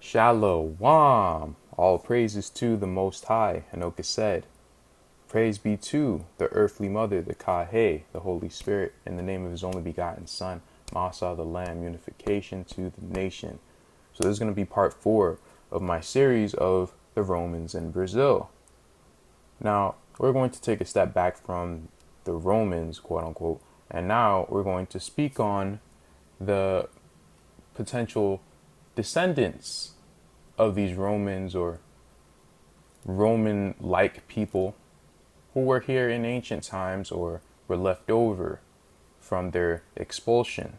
Shalom. All praises to the Most High. Anoka said, praise be to the earthly mother, the Kahe, the Holy Spirit, in the name of his only begotten Son, Motsah, the Lamb, unification to the nation. So this is going to be part 4 of my series of the Romans in Brazil. Now, we're going to take a step back from the Romans, quote unquote, and now we're going to speak on the potential descendants of these Romans or Roman-like people who were here in ancient times or were left over from their expulsion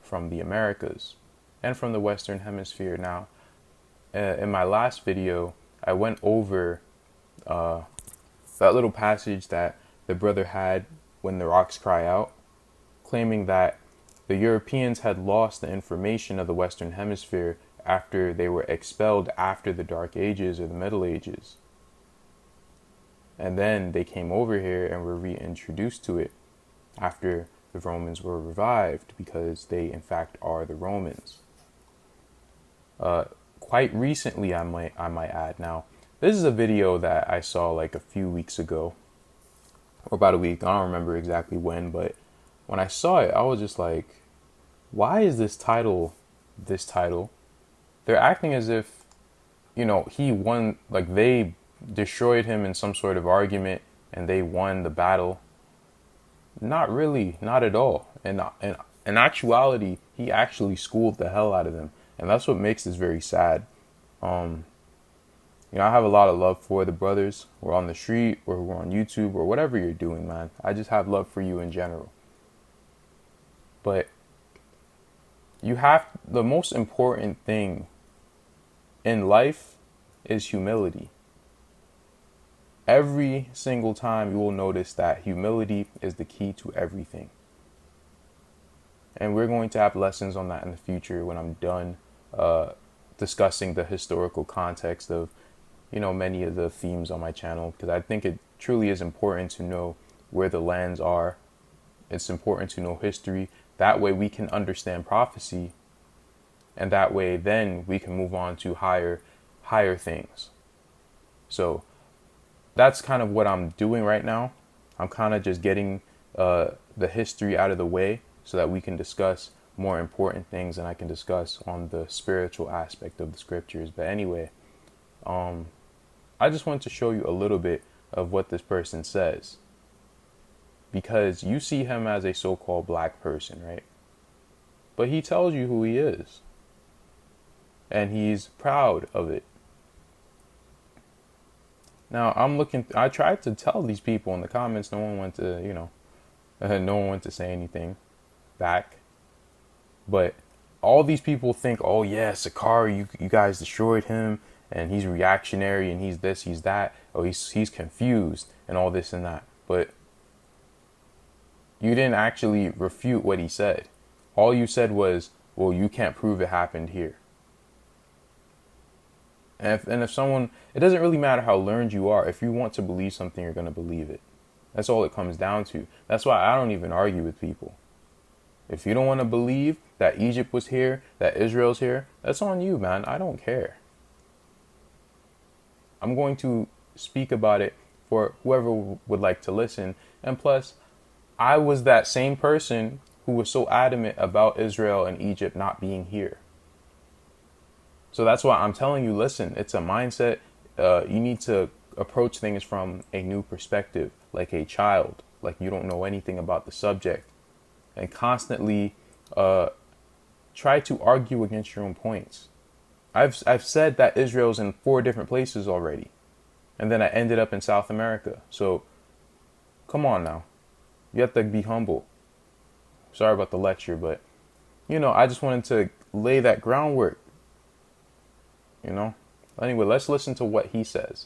from the Americas and from the Western Hemisphere. Now, in my last video, I went over that little passage that the brother had when the rocks cry out, claiming that the Europeans had lost the information of the Western Hemisphere after they were expelled after the Dark Ages or the Middle Ages. And then they came over here and were reintroduced to it after the Romans were revived, because they in fact are the Romans. Quite recently, I might add. Now, this is a video that I saw like a few weeks ago, or about a week. I don't remember exactly when, but when I saw it, I was just like, why is this title this title? They're acting as if, he won, like they destroyed him in some sort of argument and they won the battle. Not really, not at all. And in actuality, he actually schooled the hell out of them. And that's what makes this very sad. I have a lot of love for the brothers who are on the street or who are on YouTube or whatever you're doing, man. I just have love for you in general. But the most important thing in life is humility. Every single time you will notice that humility is the key to everything. And we're going to have lessons on that in the future when I'm done discussing the historical context of, many of the themes on my channel, because I think it truly is important to know where the lands are. It's important to know history. That way we can understand prophecy. And that way then we can move on to higher things. So that's kind of what I'm doing right now. I'm kind of just getting the history out of the way so that we can discuss more important things and I can discuss on the spiritual aspect of the scriptures. But anyway, I just want to show you a little bit of what this person says, because you see him as a so-called black person, right? But he tells you who he is. And he's proud of it. Now, I tried to tell these people in the comments, no one wanted to, no one wanted to say anything back. But all these people think, oh yeah, Sakari, you guys destroyed him, and he's reactionary, and he's this, he's that. Oh, he's confused, and all this and that. But you didn't actually refute what he said. All you said was, well, you can't prove it happened here. And if someone, it doesn't really matter how learned you are. If you want to believe something, you're going to believe it. That's all it comes down to. That's why I don't even argue with people. If you don't want to believe that Egypt was here, that Israel's here, that's on you, man. I don't care. I'm going to speak about it for whoever would like to listen. And plus, I was that same person who was so adamant about Israel and Egypt not being here. So that's why I'm telling you, listen, it's a mindset. You need to approach things from a new perspective, like a child, like you don't know anything about the subject, and constantly try to argue against your own points. I've said that Israel's in 4 different places already, and then I ended up in South America. So come on now, you have to be humble. Sorry about the lecture, but I just wanted to lay that groundwork. Anyway, let's listen to what he says.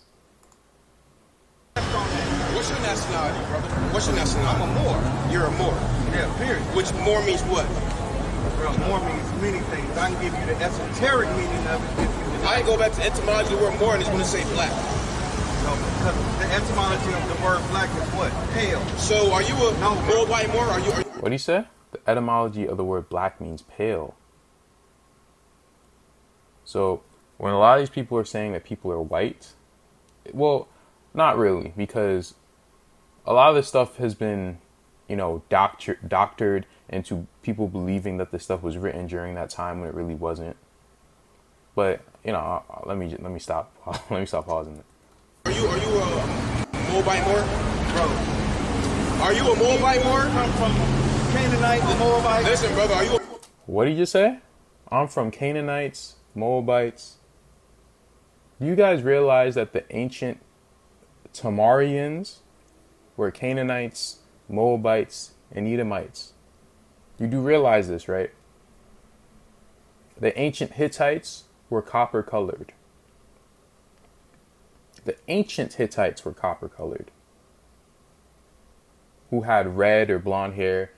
What's your nationality, brother? What's your nationality? I'm a Moor. You're a Moor. Yeah, period. Which Moor means what? Well, Moor means many things. I can give you the esoteric meaning of it. I go back to etymology of the word Moor and it's going to say black. No, because the etymology of the word black is what? Pale. So are you a worldwide Moor? Are you? What did he say? The etymology of the word black means pale. So when a lot of these people are saying that people are white, well, not really, because a lot of this stuff has been, doctored into people believing that this stuff was written during that time when it really wasn't. But let me stop. Let me stop pausing it. Are you a Moabite Moor? Bro. Are you a Moabite Moor? I'm from Canaanite, Moabite. Listen, brother, are you a... What did you say? I'm from Canaanites, Moabites. Do you guys realize that the ancient Tamarians were Canaanites, Moabites, and Edomites? You do realize this, right? The ancient Hittites were copper colored. The ancient Hittites were copper colored, who had red or blonde hair,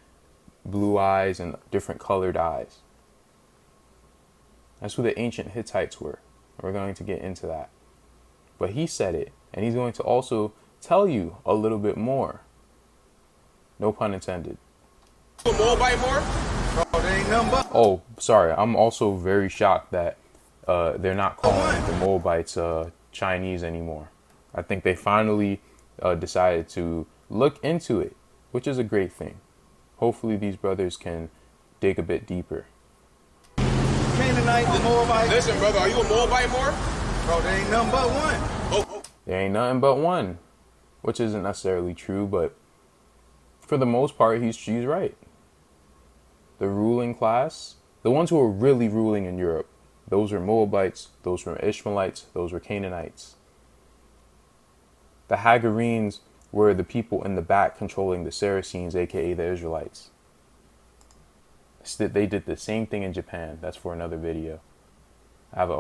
blue eyes, and different colored eyes. That's who the ancient Hittites were. We're going to get into that. But he said it, and he's going to also tell you a little bit more. No pun intended. a Moabite Moor? Bro, there ain't nothing but... Oh, sorry. I'm also very shocked that they're not calling the Moabites Chinese anymore. I think they finally decided to look into it, which is a great thing. Hopefully these brothers can dig a bit deeper. Canaanite, Moabite. Listen, brother, are you a Moabite Moor? Bro, there ain't nothing but one. Oh. There ain't nothing but one, which isn't necessarily true, but for the most part, she's right. The ruling class, the ones who are really ruling in Europe, those were Moabites, those were Ishmaelites, those were Canaanites. The Hagarenes were the people in the back controlling the Saracens, aka the Israelites. They did the same thing in Japan. That's for another video. I have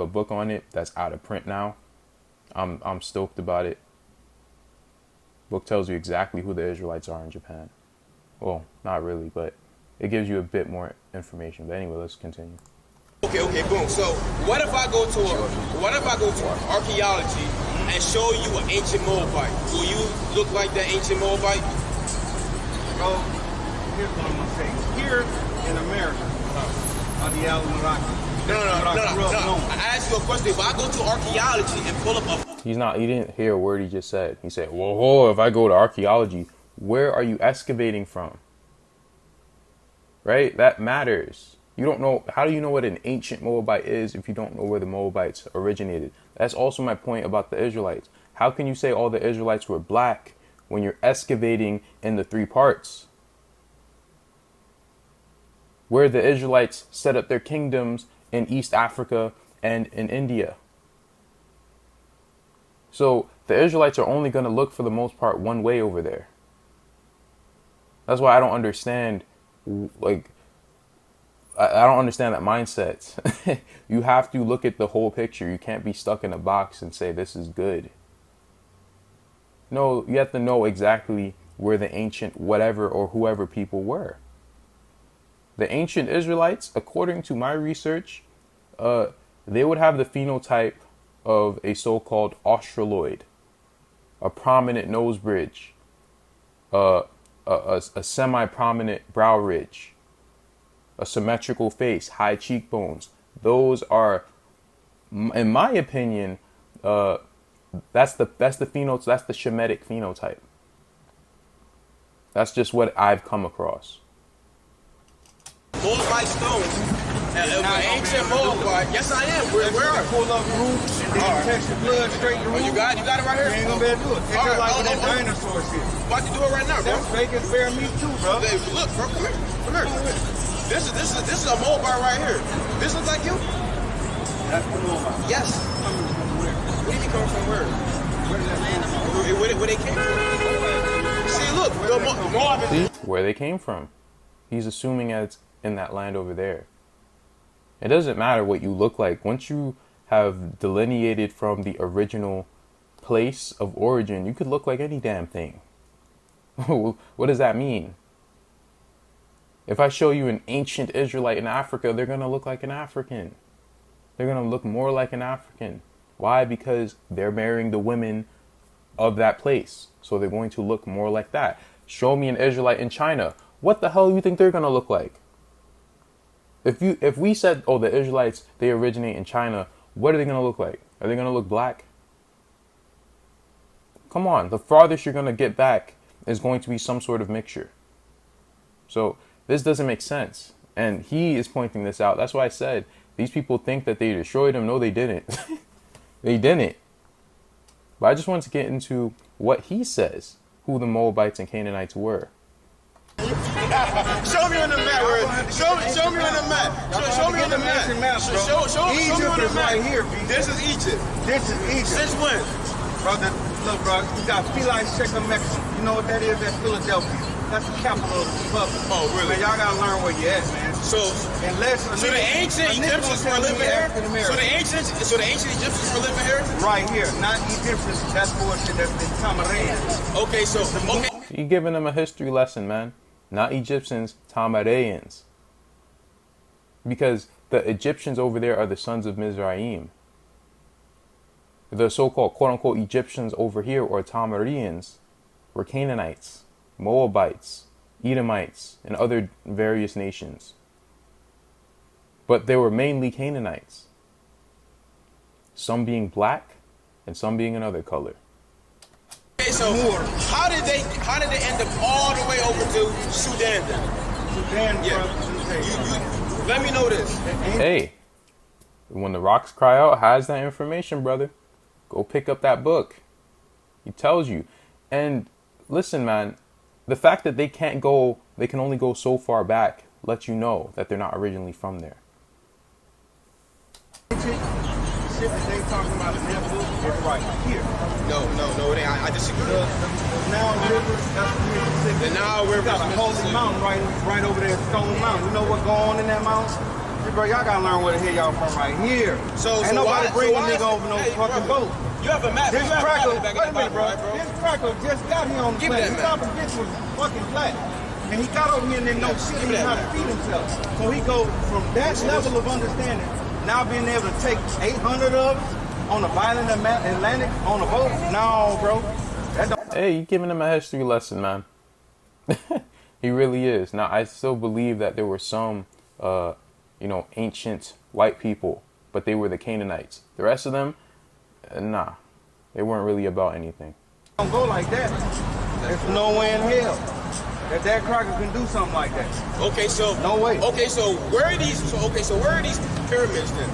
a book on it that's out of print now. I'm stoked about it. Book tells you exactly who the Israelites are in Japan. Well, not really, but it gives you a bit more information. But anyway, let's continue. Okay, boom. So what if I go to archaeology and show you an ancient Moabite? Will you look like that ancient Moabite? Bro, here's what I'm gonna say. Here in America, on the island rock. No. I asked you a question. If I go to archaeology and pull up a... He didn't hear a word he just said. He said, whoa, if I go to archaeology, where are you excavating from? Right? That matters. You don't know. How do you know what an ancient Moabite is if you don't know where the Moabites originated? That's also my point about the Israelites. How can you say all the Israelites were black when you're excavating in the three parts? Where the Israelites set up their kingdoms in East Africa and in India. So the Israelites are only going to look for the most part one way over there. That's why I don't understand, I don't understand that mindset. You have to look at the whole picture. You can't be stuck in a box and say this is good. No, you have to know exactly where the ancient whatever or whoever people were. The ancient Israelites, according to my research, they would have the phenotype of a so-called Australoid, a prominent nose bridge, a semi-prominent brow ridge, a symmetrical face, high cheekbones. Those are, in my opinion, that's the phenotype. That's the Shemitic phenotype. That's just what I've come across. Moabite stones. Ancient Moabite. Yes, I am. Where are you? Pull up roots and then touch the blood straight to Oh, root. you got it right here? You ain't gonna be able to do it. It's just like with that dinosaur shit. About to do it right now, bro. That's fake as bear meat too, bro. Hey, look, bro, come here. This is a Moabite right here. This looks like you? That's the Moabite. Yes. Where did he come from? Where? Where they came from? See, look, the Moab is... See where they came from. He's assuming it's in that land over there. It doesn't matter what you look like. Once you have delineated from the original place of origin, you could look like any damn thing. What does that mean? If I show you an ancient Israelite in Africa, they're going to look like an African. They're going to look more like an African. Why? Because they're marrying the women of that place. So they're going to look more like that. Show me an Israelite in China. What the hell do you think they're going to look like? If we said, oh, the Israelites, they originate in China, what are they gonna look like? Are they gonna look black? Come on, the farthest you're gonna get back is going to be some sort of mixture. So this doesn't make sense. And he is pointing this out. That's why I said these people think that they destroyed him. No, they didn't. They didn't. But I just wanted to get into what he says, who the Moabites and Canaanites were. Show me on the map. Show me on the map. Show me on the map. Show me Egypt on the is map. right here. This is Egypt. This is Egypt. Since when? Brother, look, bro, you got Philadelphia, Mexico. You know what that is? That's Philadelphia. That's the capital of the republic. Oh, really? Man, y'all gotta learn where you at, man. So the ancient Egyptians were living here. So the ancient Egyptians were living here. Right here, not Egyptians. That's bullshit. That's the Tamarans. Okay, so okay. You giving them a history lesson, man. Not Egyptians, Tamarayans. Because the Egyptians over there are the sons of Mizraim. The so-called quote-unquote Egyptians over here, or Tamarians, were Canaanites, Moabites, Edomites, and other various nations. But they were mainly Canaanites. Some being black and some being another color. Okay, so how did they end up all the way over to Sudan then? Sudan, Yeah. Let me know this. Hey, when the rocks cry out, has that information, brother. Go pick up that book. He tells you. And listen, man, the fact that they can only go so far back lets you know that they're not originally from there. Shit that they talking about in that book is right here. No, it ain't. I disagree. The Nile River, that's Mississippi. The Nile River got a is holy Mississippi. mountain right over there, Stone Mountain. You know what's going on in that mountain? Hey, bro, y'all gotta learn where the hell y'all from right here. Ain't nobody bringing a nigga over no fucking boat. You have a map. This You have cracker, a map wait a minute, bro. This cracker just got here on the Give me planet. that He thought the bitch was fucking flat. And he got over here and didn't know shit. He didn't know how to feed himself. So he go from that level of understanding, now being able to take 800 of us on a violent Atlantic on a boat. No, bro. That don't. Hey, you giving him a history lesson, man. He really is. Now, I still believe that there were some, ancient white people, but they were the Canaanites. The rest of them, nah, they weren't really about anything. Don't go like that. There's no way in hell that cracker can do something like that. Okay, so No way. Okay, so where are these? Where are these pyramids then?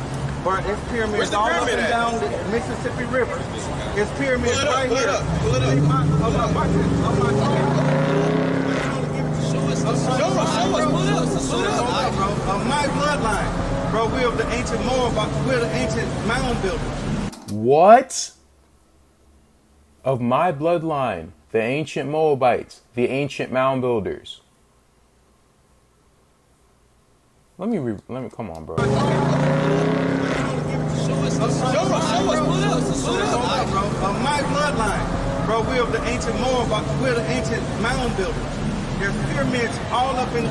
But it's Where's pyramids the all pyramid up and at? down the Mississippi River. It's pyramids Pull it up, right pull it here. up, pull it up. Of my bloodline, bro, we're of the ancient Moab, we're the ancient mound builders. What? Of my bloodline, the ancient Moabites, the ancient mound builders. Let me come on, bro. Of my bloodline, bro, we're of the ancient Moab, we're the ancient mound builders. There's pyramids all up in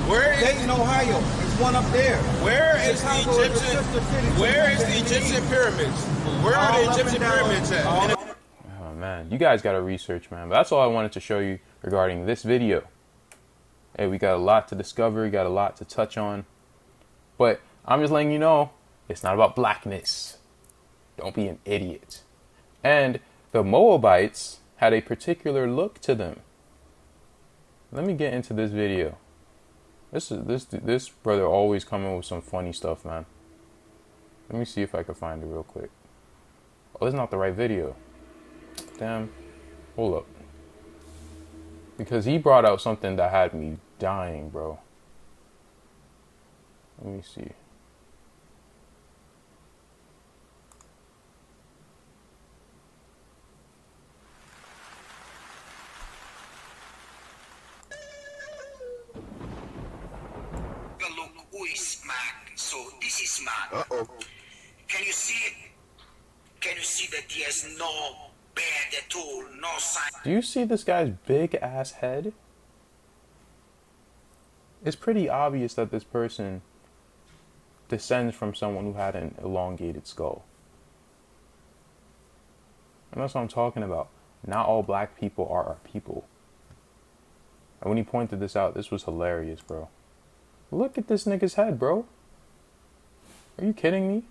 Where is Dayton, Ohio. There's one up there. Where is the Chicago is a Egyptian? sister city to Where is the Trinidad. Egyptian pyramids? Where are All the up Egyptian and down. pyramids at? All- Oh man, you guys gotta research, man. But that's all I wanted to show you regarding this video. Hey, we got a lot to discover, we got a lot to touch on. But I'm just letting you know, it's not about blackness. Don't be an idiot. And the Moabites had a particular look to them. Let me get into this video. This brother always coming with some funny stuff, man. Let me see if I can find it real quick. Oh, this is not the right video. Damn. Hold up. Because he brought out something that had me dying, bro. Let me see. Look, who is man? So this is man. Uh-oh. Can you see it? Can you see that he has no beard at all, no sign? Do you see this guy's big ass head? It's pretty obvious that this person descends from someone who had an elongated skull. And that's what I'm talking about. Not all black people are our people. And when he pointed this out, this was hilarious, bro. Look at this nigga's head, bro. Are you kidding me?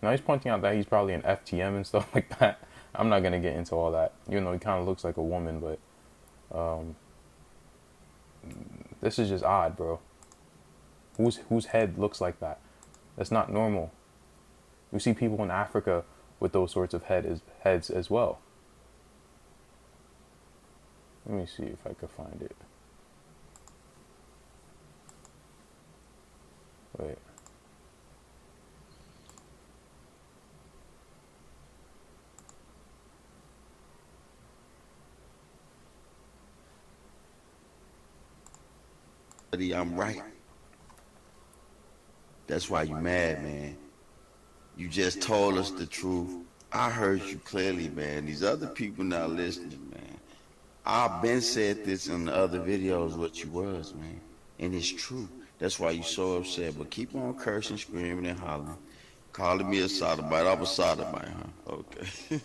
Now he's pointing out that he's probably an FTM and stuff like that. I'm not gonna get into all that, even though he kind of looks like a woman, but this is just odd, bro. Whose head looks like that? That's not normal. You see people in Africa with those sorts of heads as well. Let me see if I can find it. Wait. I'm right. That's why you mad, man. You just told us the truth. I heard you clearly, man. These other people not listening, man. I've been said this in the other videos what you was, man. And it's true. That's why you so upset. But keep on cursing, screaming, and hollering. Calling me a sodomite. I'm a sodomite, huh? Okay.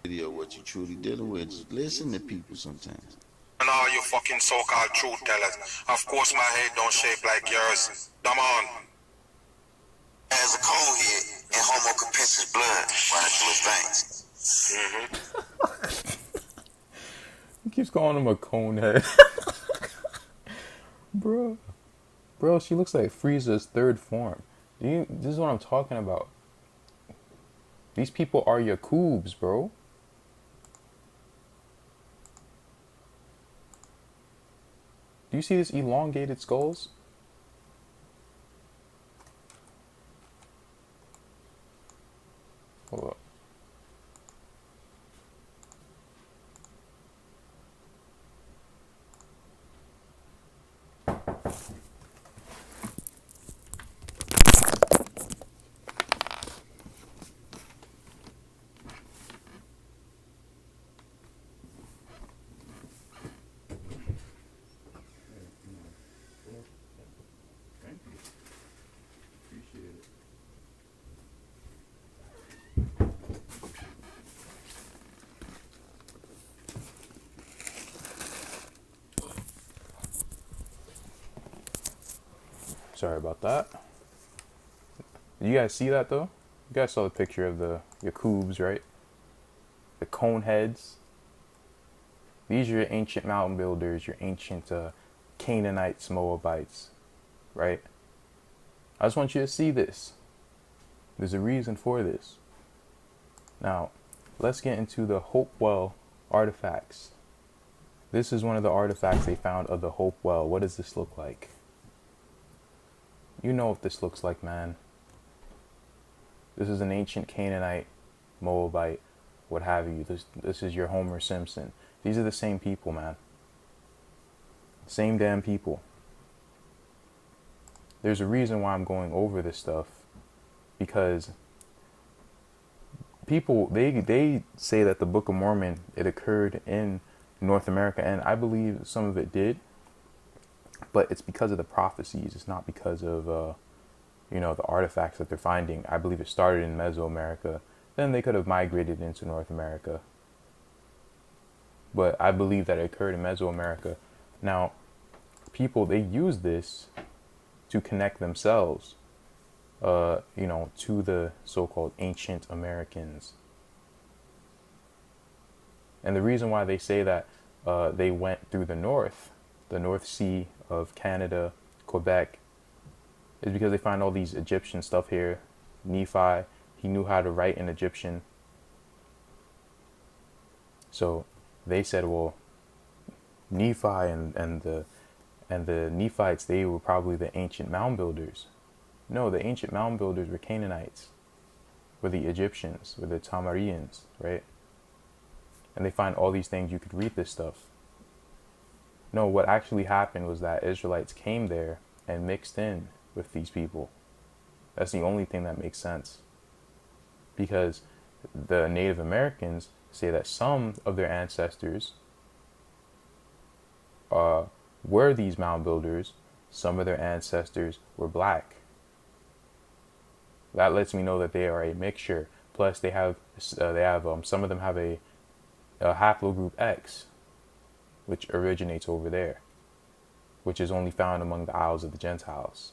Video what you truly dealing with. Just listen to people sometimes. And all you fucking so-called truth tellers. Of course my head don't shape like yours. Come on. Has a cold head and Homo capensis blood running through his veins. He keeps calling him a conehead. Bro, she looks like Frieza's third form. This is what I'm talking about. These people are Yakubs, bro. Do you see these elongated skulls? Hold up. Sorry about that. Did you guys see that though? You guys saw the picture of the Yakubs, right? The cone heads. These are your ancient mountain builders, your ancient Canaanites, Moabites, right? I just want you to see this. There's a reason for this. Now, let's get into the Hopewell artifacts. This is one of the artifacts they found of the Hopewell. What does this look like? You know what this looks like, man. This is an ancient Canaanite, Moabite, what have you. This is your Homer Simpson. These are the same people, man. Same damn people. There's a reason why I'm going over this stuff. Because people, they say that the Book of Mormon, it occurred in North America. And I believe some of it did. But it's because of the prophecies. It's not because of, the artifacts that they're finding. I believe it started in Mesoamerica. Then they could have migrated into North America. But I believe that it occurred in Mesoamerica. Now, people, they use this to connect themselves, to the so-called ancient Americans. And the reason why they say that they went through the North Sea of Canada, Quebec, is because they find all these Egyptian stuff here. Nephi, he knew how to write in Egyptian. So they said, well, Nephi and the Nephites, they were probably the ancient mound builders. No, the ancient mound builders were Canaanites, were the Egyptians, were the Tamarians, right? And they find all these things. You could read this stuff. No, what actually happened was that Israelites came there and mixed in with these people. That's the only thing that makes sense. Because the Native Americans say that some of their ancestors were these mound builders. Some of their ancestors were black. That lets me know that they are a mixture. Plus, some of them have a haplogroup X. which originates over there, which is only found among the Isles of the Gentiles.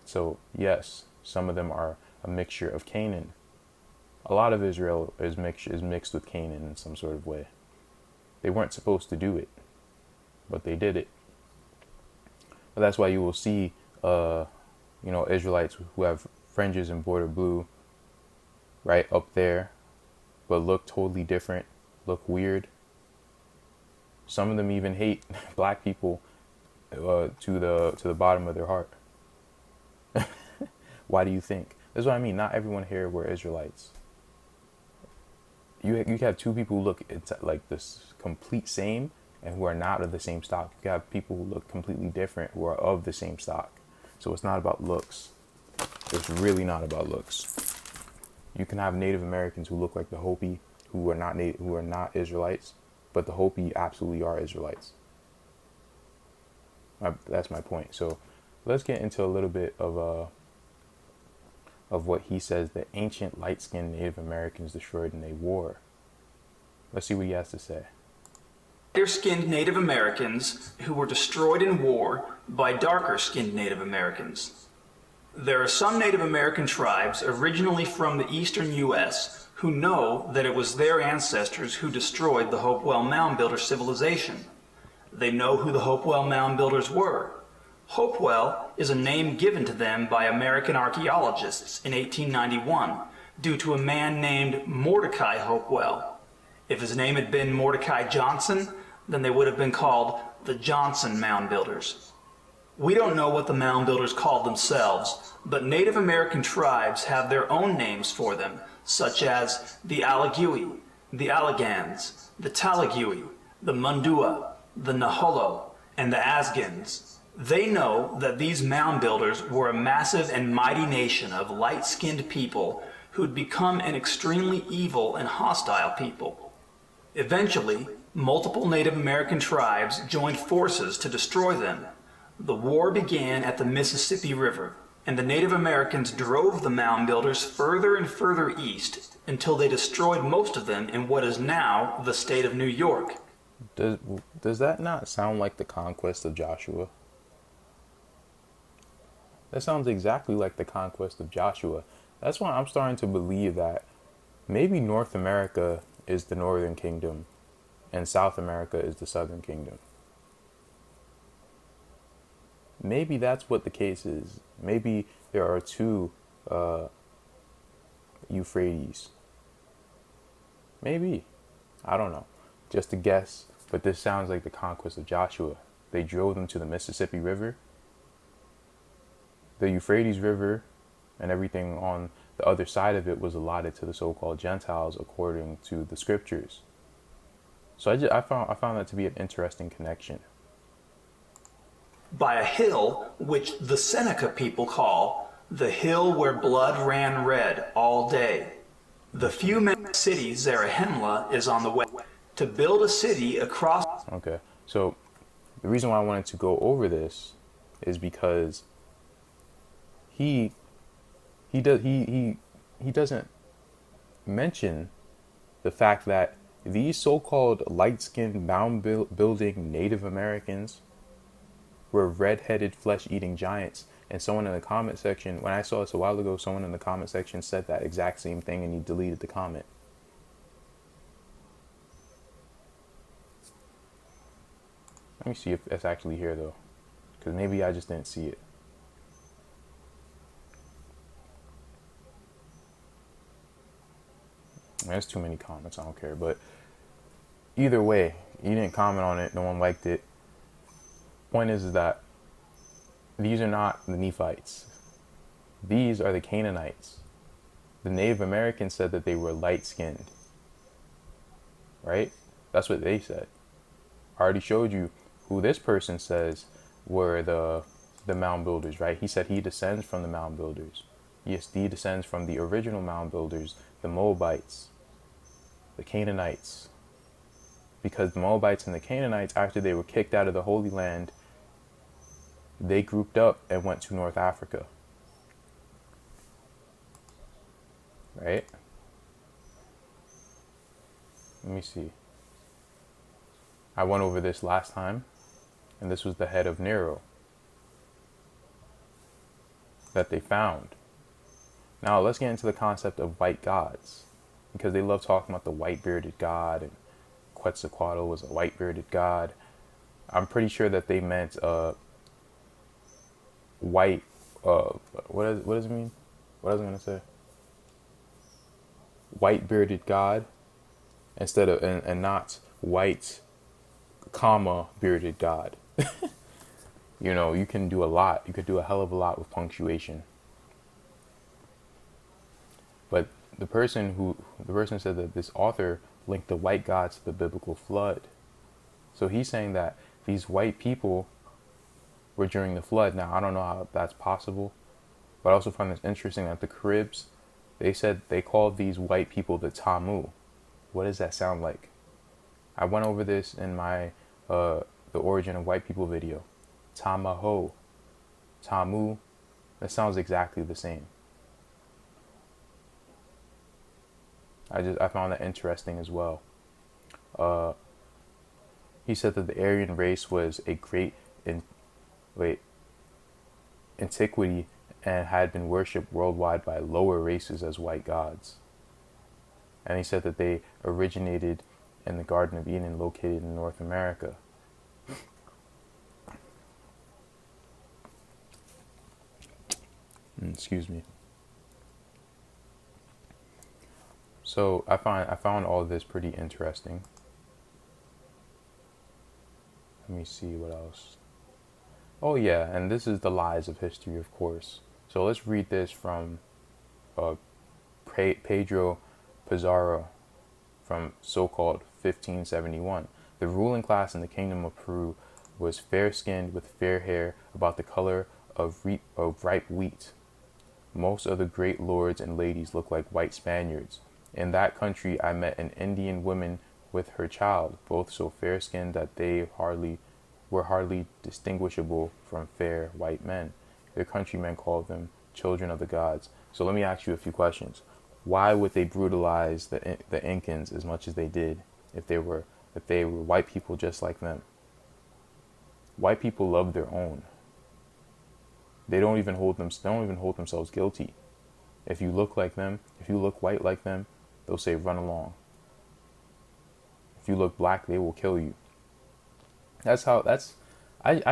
So yes, some of them are a mixture of Canaan. A lot of Israel is mixed with Canaan in some sort of way. They weren't supposed to do it, but they did it. But that's why you will see, Israelites who have fringes and border blue, right up there, but look totally different, look weird. Some of them even hate black people to the bottom of their heart. Why do you think? That's what I mean. Not everyone here were Israelites. You have two people who look like this complete same and who are not of the same stock. You have people who look completely different who are of the same stock. So it's not about looks. It's really not about looks. You can have Native Americans who look like the Hopi, who are not Israelites, but the Hopi absolutely are Israelites. That's my point. So let's get into a little bit of what he says the ancient light-skinned Native Americans destroyed in a war. Let's see what he has to say. Lighter-skinned Native Americans who were destroyed in war by darker-skinned Native Americans. There are some Native American tribes originally from the eastern U.S. who know that it was their ancestors who destroyed the Hopewell Mound Builder civilization. They know who the Hopewell Mound Builders were. Hopewell is a name given to them by American archaeologists in 1891 due to a man named Mordecai Hopewell. If his name had been Mordecai Johnson, then they would have been called the Johnson Mound Builders. We don't know what the Mound Builders called themselves, but Native American tribes have their own names for them, such as the Alagui, the Allegans, the Talagui, the Mundua, the Naholo, and the Asgans. They know that these mound builders were a massive and mighty nation of light-skinned people who'd become an extremely evil and hostile people. Eventually, multiple Native American tribes joined forces to destroy them. The war began at the Mississippi River, and the Native Americans drove the mound builders further and further east until they destroyed most of them in what is now the state of New York. Does that not sound like the conquest of Joshua? That sounds exactly like the conquest of Joshua. That's why I'm starting to believe that maybe North America is the Northern Kingdom and South America is the Southern Kingdom. Maybe that's what the case is. Maybe there are two Euphrates. Maybe. I don't know. Just a guess. But this sounds like the conquest of Joshua. They drove them to the Mississippi River. The Euphrates River and everything on the other side of it was allotted to the so-called Gentiles according to the scriptures. So I found that to be an interesting connection. By a hill which the Seneca people call the hill where blood ran red all day. The few cities Zarahemla is on the way to build a city across. Okay, so the reason why I wanted to go over this is because he doesn't mention the fact that these so-called light-skinned mound-building Native Americans were red-headed flesh-eating giants. And someone in the comment section, when I saw this a while ago, someone in the comment section said that exact same thing and he deleted the comment. Let me see if it's actually here though, because maybe I just didn't see it. There's too many comments, I don't care. But either way, you didn't comment on it, no one liked it. Point is that these are not the Nephites. These are the Canaanites. The Native Americans said that they were light-skinned. Right? That's what they said. I already showed you who this person says were the mound builders, right? He said he descends from the mound builders. Yes, he descends from the original mound builders, the Moabites, the Canaanites. Because the Moabites and the Canaanites, after they were kicked out of the Holy Land, they grouped up and went to North Africa. Right? Let me see. I went over this last time, and this was the head of Nero that they found. Now let's get into the concept of white gods, because they love talking about the white bearded god, and Quetzalcoatl was a white bearded god. I'm pretty sure that they meant white. What does it mean? What was I gonna say? White bearded god, instead of and not white, comma bearded god. You know, you can do a lot. You could do a hell of a lot with punctuation. But the person said that this author linked the white gods to the biblical flood. So he's saying that these white people were during the flood. Now, I don't know how that's possible, but I also find this interesting that the Caribs, they said they called these white people the Tamu. What does that sound like? I went over this in my the origin of white people video. Tamaho, Tamu, that sounds exactly the same. I found that interesting as well. He said that the Aryan race was a great antiquity and had been worshipped worldwide by lower races as white gods. And he said that they originated in the Garden of Eden located in North America. Excuse me. So I found all this pretty interesting. Let me see what else. Oh yeah, and this is the lies of history, of course. So let's read this from Pedro Pizarro from so-called 1571. The ruling class in the kingdom of Peru was fair-skinned with fair hair about the color of ripe wheat. Most of the great lords and ladies looked like white Spaniards. In that country I met an Indian woman with her child, both so fair-skinned that they were hardly distinguishable from fair white men. Their countrymen called them children of the gods. So let me ask you a few questions. Why would they brutalize the Incans as much as they did if they were white people just like them? White people love their own. They don't even hold themselves guilty. If you look like them, if you look white like them, they'll say run along. If you look black, they will kill you. I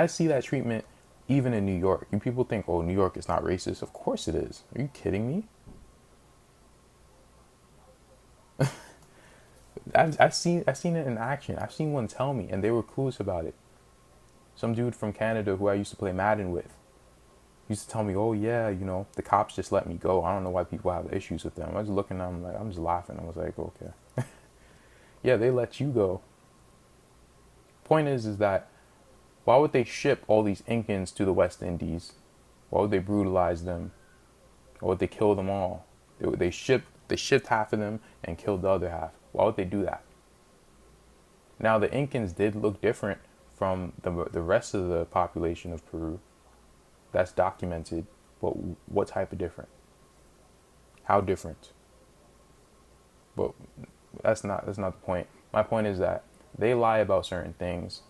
see that treatment even in New York. You people think, oh, New York is not racist. Of course it is. Are you kidding me? I've seen it in action. I've seen one tell me, and they were clueless about it. Some dude from Canada who I used to play Madden with used to tell me, oh yeah, you know, the cops just let me go. I don't know why people have issues with them. I was looking at them like, I'm just laughing. I was like, okay. Yeah, they let you go. Point is that why would they ship all these Incans to the West Indies? Why would they brutalize them? Why would they kill them all? They shipped half of them and killed the other half. Why would they do that? Now the Incans did look different from the rest of the population of Peru. That's documented, but what type of different? How different? But that's not the point. My point is that they lie about certain things,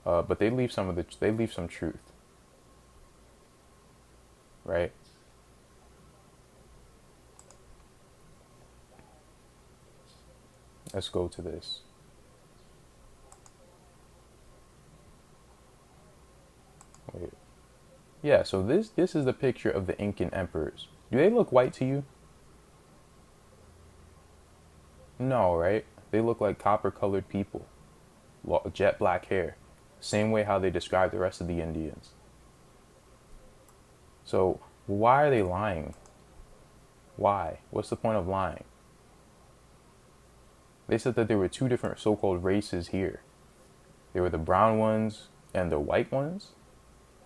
but they leave some truth, right? Let's go to this. Wait. Yeah, so this is the picture of the Incan emperors. Do they look white to you? No, right? They look like copper-colored people, jet black hair, same way how they describe the rest of the Indians. So why are they lying? Why? What's the point of lying? They said that there were two different so-called races here. There were the brown ones and the white ones.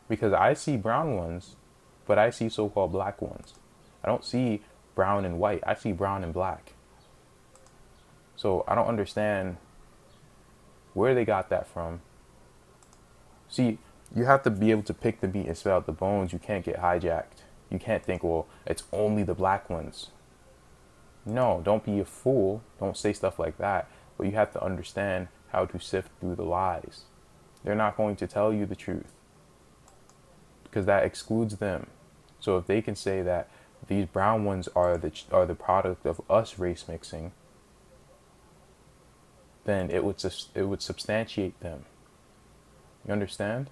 Because I see brown ones, but I see so-called black ones. I don't see brown and white. I see brown and black. So I don't understand where they got that from. See, you have to be able to pick the meat and spit out the bones. You can't get hijacked. You can't think, well, it's only the black ones. No, don't be a fool. Don't say stuff like that. But you have to understand how to sift through the lies. They're not going to tell you the truth because that excludes them. So if they can say that these brown ones are the product of us race mixing, then it would substantiate them. You understand?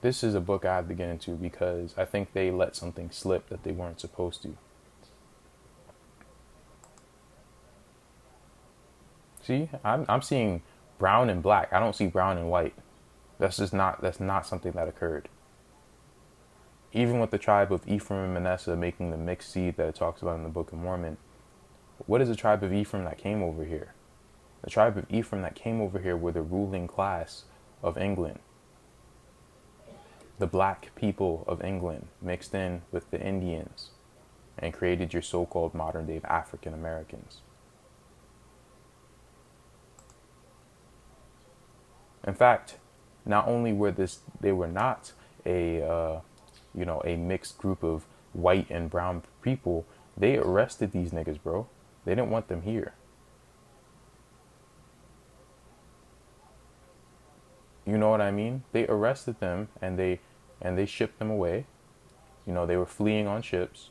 This is a book I have to get into because I think they let something slip that they weren't supposed to. See, I'm seeing brown and black. I don't see brown and white. That's not something that occurred. Even with the tribe of Ephraim and Manasseh making the mixed seed that it talks about in the Book of Mormon, what is the tribe of Ephraim that came over here? The tribe of Ephraim that came over here were the ruling class of England. The black people of England mixed in with the Indians and created your so-called modern day African Americans. In fact, not only were they were not a mixed group of white and brown people, they arrested these niggas, bro. They didn't want them here. You know what I mean? They arrested them and they shipped them away. You know, they were fleeing on ships,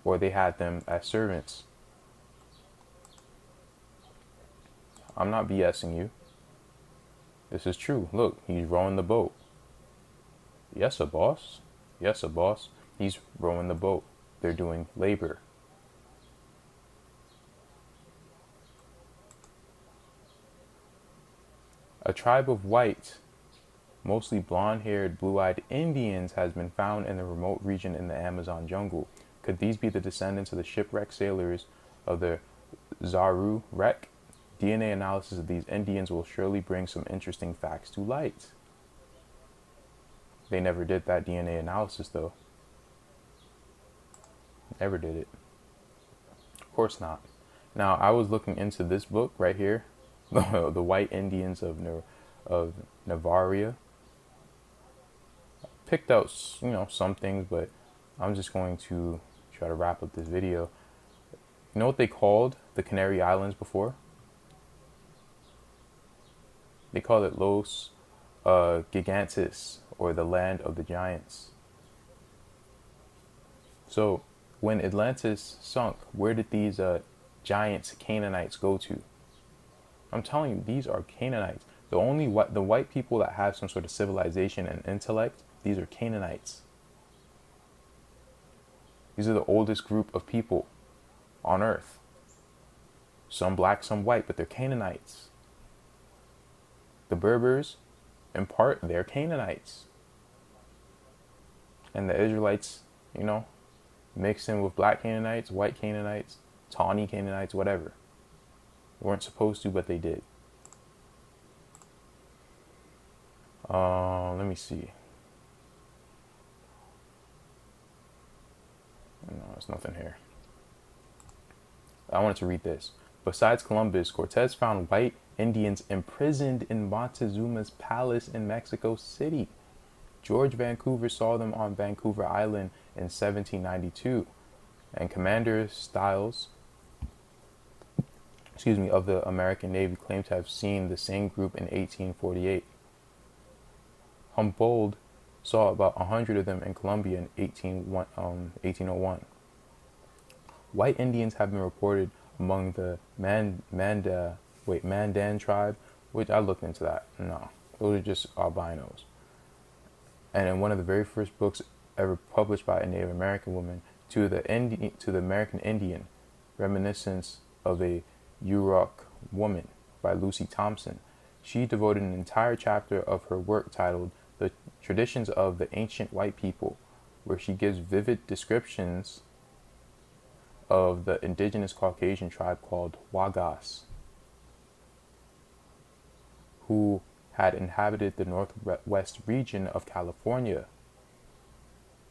or they had them as servants. I'm not BSing you. This is true. Look, he's rowing the boat. Yes, sir, boss. Yes, sir, boss. He's rowing the boat. They're doing labor. A tribe of white, mostly blonde-haired, blue-eyed Indians has been found in a remote region in the Amazon jungle. Could these be the descendants of the shipwrecked sailors of the Zaru wreck? DNA analysis of these Indians will surely bring some interesting facts to light. They never did that DNA analysis, though. Never did it. Of course not. Now, I was looking into this book right here, The White Indians of Navaria. Picked out, some things, but I'm just going to try to wrap up this video. You know what they called the Canary Islands before? They called it Los Gigantes, or the land of the giants. So when Atlantis sunk, where did these giants, Canaanites, go to? I'm telling you, these are Canaanites. The white people that have some sort of civilization and intellect, these are Canaanites. These are the oldest group of people on earth. Some black, some white, but they're Canaanites. The Berbers, in part, they're Canaanites. And the Israelites, mixed in with black Canaanites, white Canaanites, tawny Canaanites, whatever. They weren't supposed to, but they did. Let me see. No, there's nothing here. I wanted to read this. Besides Columbus, Cortez found white Indians imprisoned in Montezuma's palace in Mexico City. George Vancouver saw them on Vancouver Island in 1792, and Commander Stiles, of the American Navy claimed to have seen the same group in 1848. Humboldt saw about 100 of them in Colombia in 1801. White Indians have been reported among the Mandan tribe, which I looked into that. No, those are just albinos. And in one of the very first books ever published by a Native American woman, to the American Indian, Reminiscence of a Yurok Woman by Lucy Thompson, she devoted an entire chapter of her work titled The Traditions of the Ancient White People, where she gives vivid descriptions of the indigenous Caucasian tribe called Wagas, who had inhabited the northwest region of California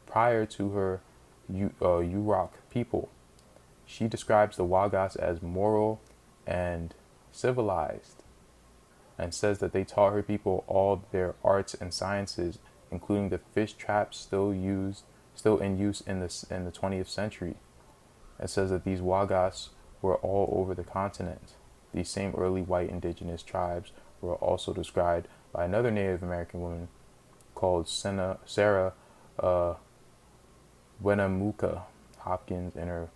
prior to her Yurok people. She describes the Wagas as moral and civilized, and says that they taught her people all their arts and sciences, including the fish traps still in use in the 20th century. It says that these Wagas were all over the continent, These same early white indigenous tribes were also described by another Native American woman called Sarah Wenamuka Hopkins in her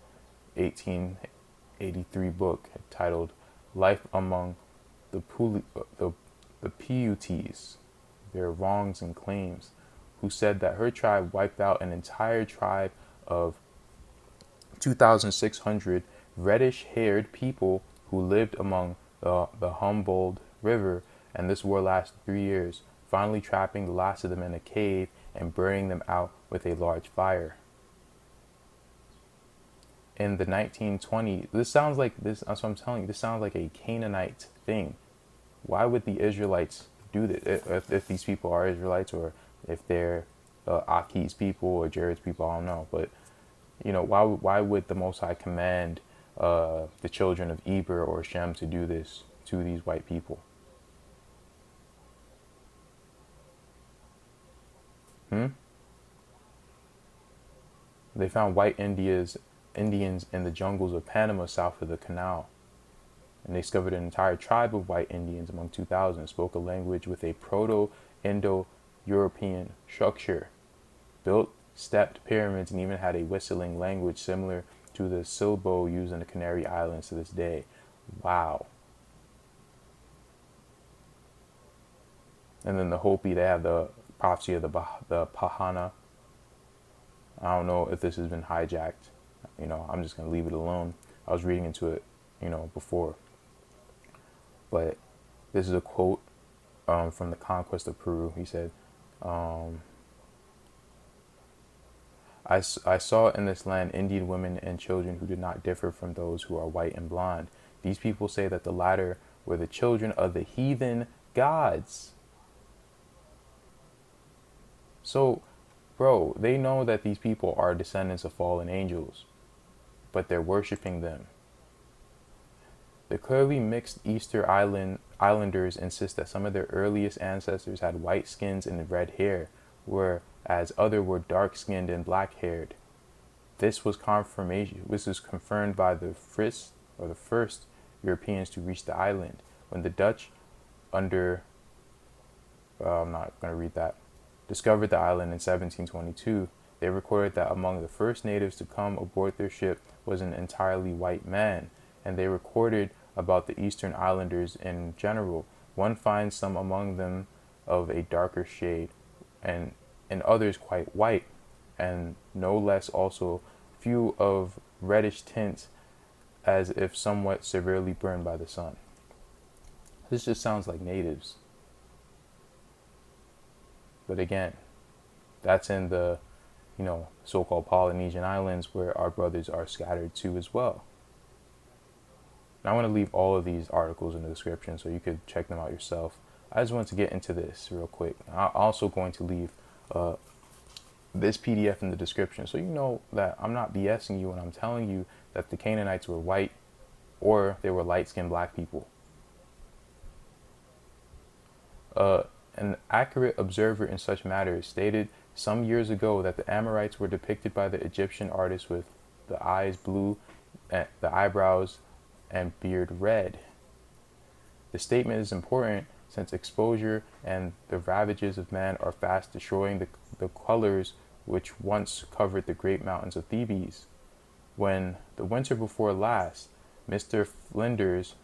1883 book titled Life Among the Paiutes, Their Wrongs and Claims, who said that her tribe wiped out an entire tribe of 2,600 reddish-haired people who lived among the Humboldt River, and this war lasted 3 years, finally trapping the last of them in a cave and burning them out with a large fire. In the 1920s, this sounds like this. That's what I'm telling you. This sounds like a Canaanite thing. Why would the Israelites do this? If these people are Israelites, or if they're Aki's people or Jared's people, I don't know. But you know, why would the Most High command the children of Eber or Shem to do this to these white people? They found white Indians in the jungles of Panama south of the canal, and they discovered an entire tribe of white Indians among 2,000 spoke a language with a Proto-Indo-European structure, built stepped pyramids, and even had a whistling language similar to the Silbo used in the Canary Islands to this day. Wow. And then the Hopi, they have the prophecy of the Pahana. I don't know if this has been hijacked. You know, I'm just going to leave it alone. I was reading into it, you know, before. But this is a quote from the Conquest of Peru. He said, I saw in this land Indian women and children who did not differ from those who are white and blonde. These people say that the latter were the children of the heathen gods. So, bro, they know that these people are descendants of fallen angels, but they're worshiping them. The clearly mixed Easter Islanders insist that some of their earliest ancestors had white skins and red hair, whereas others were dark-skinned and black-haired. This was confirmed by the first Europeans to reach the island. When the Dutch, I'm not going to read that, discovered the island in 1722, they recorded that among the first natives to come aboard their ship was an entirely white man, and they recorded about the Eastern Islanders in general. One finds some among them of a darker shade, and in others quite white, and no less also few of reddish tints, as if somewhat severely burned by the sun. This just sounds like natives. But again, that's in the, you know, so-called Polynesian Islands, where our brothers are scattered to as well. And I want to leave all of these articles in the description so you could check them out yourself. I just wanted to get into this real quick. I'm also going to leave this PDF in the description so you know that I'm not BSing you when I'm telling you that the Canaanites were white or they were light-skinned black people. An accurate observer in such matters stated some years ago that the Amorites were depicted by the Egyptian artists with the eyes blue, and the eyebrows and beard red. The statement is important since exposure and the ravages of man are fast destroying the colors which once covered the great mountains of Thebes. When the winter before last, Mr. Flinders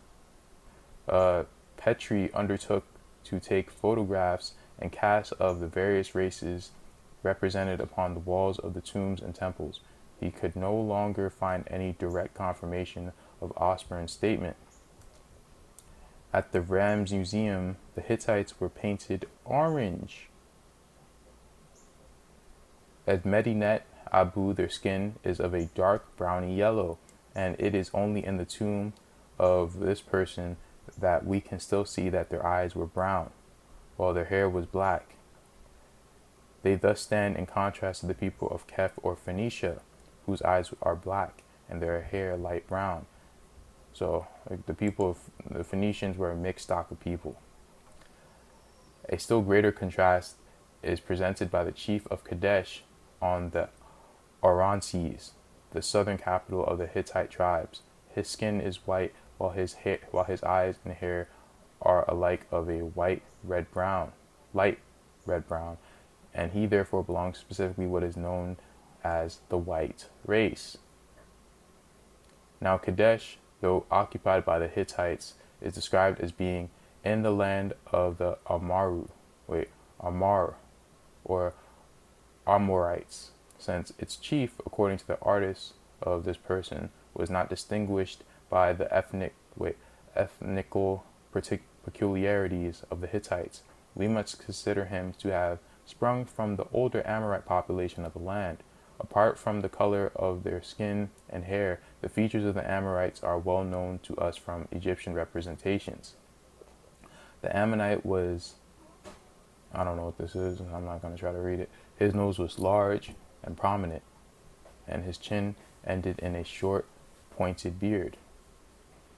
Petrie undertook to take photographs and casts of the various races represented upon the walls of the tombs and temples, he could no longer find any direct confirmation of Osborne's statement. At the Rams Museum, the Hittites were painted orange. At Medinet Abu, their skin is of a dark browny yellow, and it is only in the tomb of this person that we can still see that their eyes were brown, while their hair was black. They thus stand in contrast to the people of Kef or Phoenicia, whose eyes are black and their hair light brown. So the people of the Phoenicians were a mixed stock of people. A still greater contrast is presented by the chief of Kadesh on the Orients, the southern capital of the Hittite tribes. His skin is white while his eyes and hair are alike of a light red brown, and he therefore belongs specifically what is known as the white race. Now Kadesh, though occupied by the Hittites, is described as being in the land of the Amar, or Amorites, since its chief, according to the artist of this person, was not distinguished by the ethnical peculiarities of the Hittites. We must consider him to have sprung from the older Amorite population of the land. Apart from the color of their skin and hair, the features of the Amorites are well known to us from Egyptian representations. The Ammonite was, I don't know what this is, and I'm not going to try to read it. His nose was large and prominent, and his chin ended in a short, pointed beard.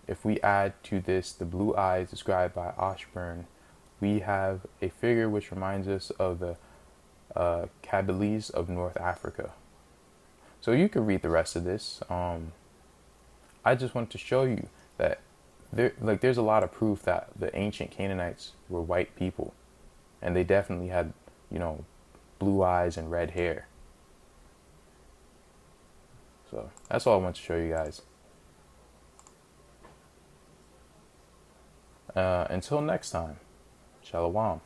If we add to this the blue eyes described by Ashburn, we have a figure which reminds us of the Kabyles of North Africa. So you can read the rest of this. I just want to show you that there's a lot of proof that the ancient Canaanites were white people, and they definitely had, blue eyes and red hair. So that's all I want to show you guys. Until next time, Shalom.